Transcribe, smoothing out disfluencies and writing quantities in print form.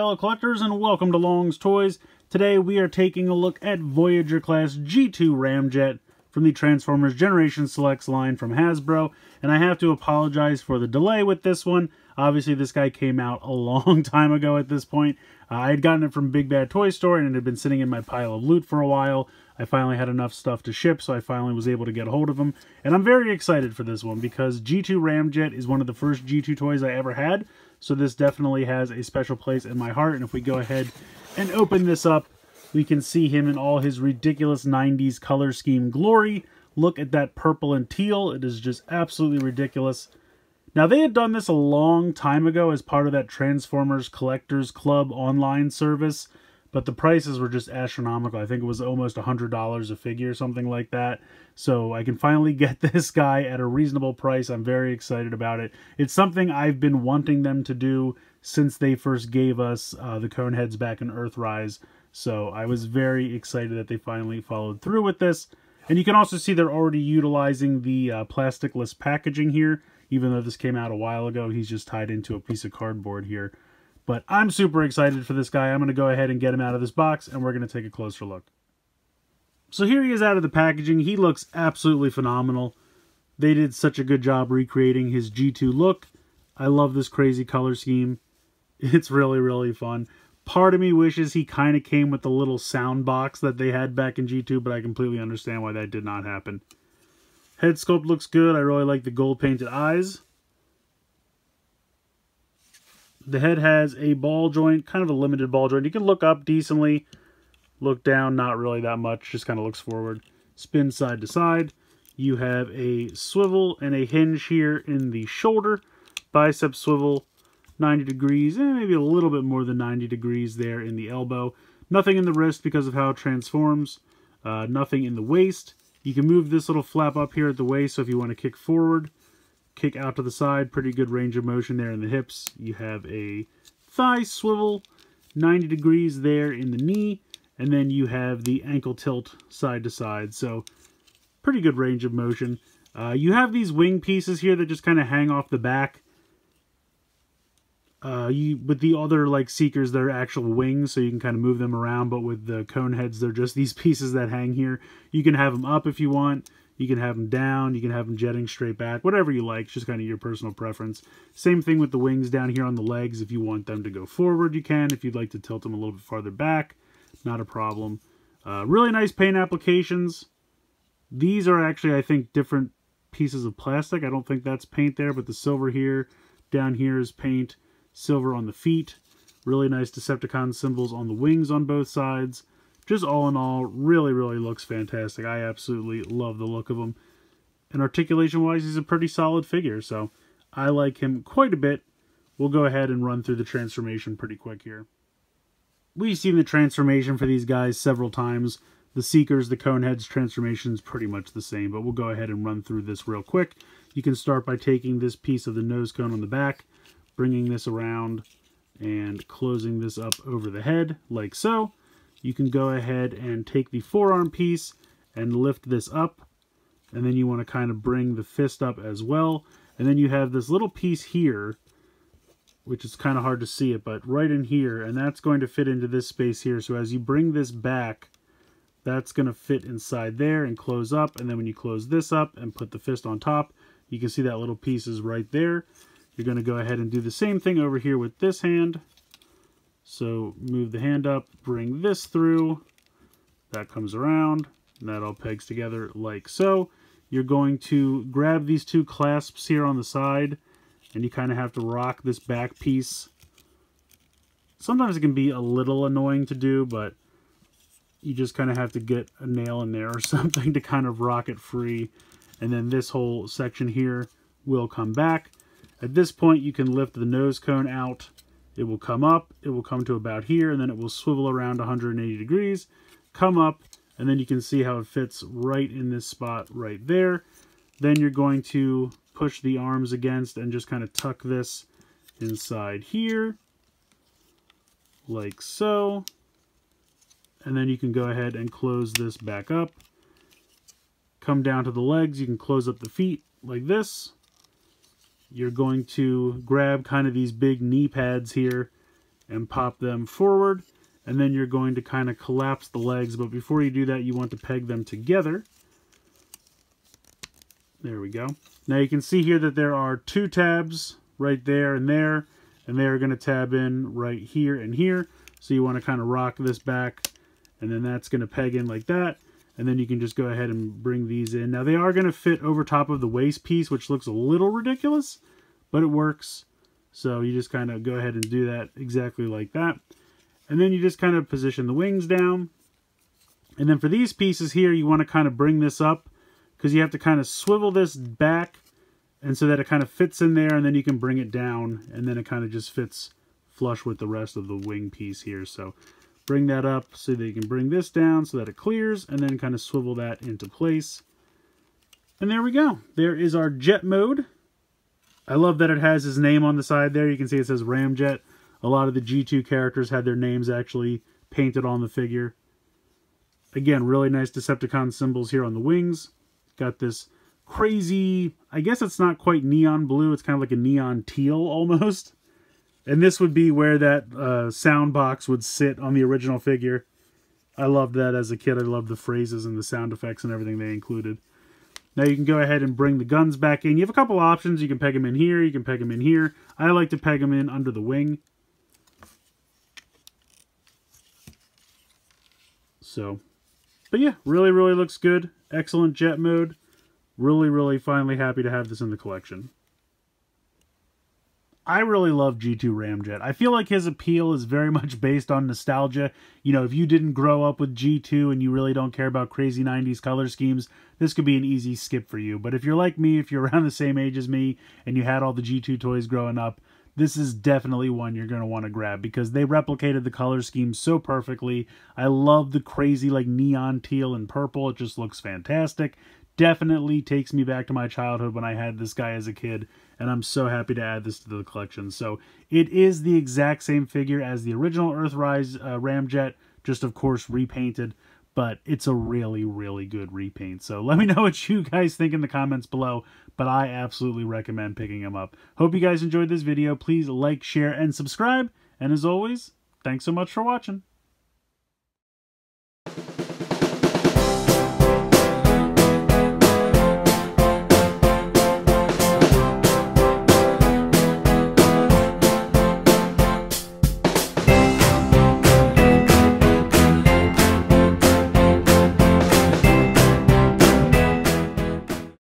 fellow collectors, and welcome to Long's Toys. Today we are taking a look at Voyager class G2 Ramjet from the Transformers Generation Selects line from Hasbro. And I have to apologize for the delay with this one. Obviously this guy came out a long time ago at this point. I had gotten it from Big Bad Toy Store and it had been sitting in my pile of loot for a while. I finally had enough stuff to ship, so I finally was able to get a hold of them. And I'm very excited for this one because G2 Ramjet is one of the first G2 toys I ever had. So this definitely has a special place in my heart. And if we go ahead and open this up, we can see him in all his ridiculous 90s color scheme glory. Look at that purple and teal. It is just absolutely ridiculous. Now, they had done this a long time ago as part of that Transformers Collectors Club online service, but the prices were just astronomical. I think it was almost $100 a figure, something like that. So I can finally get this guy at a reasonable price. I'm very excited about it. It's something I've been wanting them to do since they first gave us the Coneheads back in Earthrise. So I was very excited that they finally followed through with this. And you can also see they're already utilizing the plasticless packaging here. Even though this came out a while ago, he's just tied into a piece of cardboard here. But I'm super excited for this guy. I'm going to go ahead and get him out of this box, and we're going to take a closer look. So here he is out of the packaging. He looks absolutely phenomenal. They did such a good job recreating his G2 look. I love this crazy color scheme. It's really, really fun. Part of me wishes he kind of came with the little sound box that they had back in G2, but I completely understand why that did not happen. Head sculpt looks good. I really like the gold painted eyes. The head has a ball joint, kind of a limited ball joint. You can look up decently, look down, not really that much, just kind of looks forward. Spin side to side. You have a swivel and a hinge here in the shoulder. Bicep swivel, 90 degrees, and maybe a little bit more than 90 degrees there in the elbow. Nothing in the wrist because of how it transforms. Nothing in the waist. You can move this little flap up here at the waist, so if you want to kick forward, kick out to the side, pretty good range of motion there in the hips. You have a thigh swivel, 90 degrees there in the knee, and then you have the ankle tilt side to side, so pretty good range of motion. You have these wing pieces here that just kind of hang off the back. With the other like Seekers, they're actual wings, so you can kind of move them around, but with the Coneheads, they're just these pieces that hang here. You can have them up if you want, you can have them down, you can have them jetting straight back, whatever you like, it's just kind of your personal preference. Same thing with the wings down here on the legs. If you want them to go forward, you can. If you'd like to tilt them a little bit farther back, not a problem. Really nice paint applications. These are actually, I think, different pieces of plastic. I don't think that's paint there, but the silver here, down here is paint. Silver on the feet. Really nice Decepticon symbols on the wings on both sides. Just all in all, really, really looks fantastic. I absolutely love the look of him. And articulation-wise, he's a pretty solid figure, so I like him quite a bit. We'll go ahead and run through the transformation pretty quick here. We've seen the transformation for these guys several times. The Seekers, the Coneheads transformation is pretty much the same, but we'll go ahead and run through this real quick. You can start by taking this piece of the nose cone on the back, bringing this around and closing this up over the head like so. You can go ahead and take the forearm piece and lift this up, and then you want to kind of bring the fist up as well. And then you have this little piece here, which is kind of hard to see it, but right in here, and that's going to fit into this space here. So as you bring this back, that's going to fit inside there and close up. And then when you close this up and put the fist on top, you can see that little piece is right there. You're going to go ahead and do the same thing over here with this hand. So move the hand up, bring this through. That comes around, and that all pegs together like so. You're going to grab these two clasps here on the side, and you kind of have to rock this back piece. Sometimes it can be a little annoying to do, but you just kind of have to get a nail in there or something to kind of rock it free. And then this whole section here will come back. At this point, you can lift the nose cone out. It will come up, it will come to about here, and then it will swivel around 180 degrees, come up, and then you can see how it fits right in this spot right there. Then you're going to push the arms against and just kind of tuck this inside here, like so. And then you can go ahead and close this back up. Come down to the legs, you can close up the feet like this. You're going to grab kind of these big knee pads here and pop them forward. And then you're going to kind of collapse the legs. But before you do that, you want to peg them together. There we go. Now you can see here that there are 2 tabs right there. And they're going to tab in right here and here. So you want to kind of rock this back. And then that's going to peg in like that. And then you can just go ahead and bring these in. Now they are going to fit over top of the waist piece, which looks a little ridiculous, but it works. So you just kind of go ahead and do that exactly like that. And then you just kind of position the wings down. And then for these pieces here, you want to kind of bring this up because you have to kind of swivel this back and so that it kind of fits in there, and then you can bring it down and then it kind of just fits flush with the rest of the wing piece here. So bring that up so that you can bring this down so that it clears, and then kind of swivel that into place. And there we go. There is our jet mode. I love that it has his name on the side there. You can see it says Ramjet. A lot of the G2 characters had their names actually painted on the figure. Again, really nice Decepticon symbols here on the wings. Got this crazy, I guess it's not quite neon blue. It's kind of like a neon teal almost. And this would be where that sound box would sit on the original figure. I loved that as a kid. I loved the phrases and the sound effects and everything they included. Now you can go ahead and bring the guns back in. You have a couple options. You can peg them in here. You can peg them in here. I like to peg them in under the wing. So, but yeah, really, really looks good. Excellent jet mode. Really, really finally happy to have this in the collection. I really love G2 Ramjet. I feel like his appeal is very much based on nostalgia. You know, if you didn't grow up with G2 and you really don't care about crazy 90s color schemes, this could be an easy skip for you. But if you're like me, if you're around the same age as me and you had all the G2 toys growing up, this is definitely one you're going to want to grab because they replicated the color scheme so perfectly. I love the crazy like neon teal and purple. It just looks fantastic. Definitely takes me back to my childhood when I had this guy as a kid, and I'm so happy to add this to the collection. So it is the exact same figure as the original Earthrise Ramjet, just of course repainted, but it's a really, really good repaint. So let me know what you guys think in the comments below, but I absolutely recommend picking him up. Hope you guys enjoyed this video. Please like, share, and subscribe, and as always, thanks so much for watching.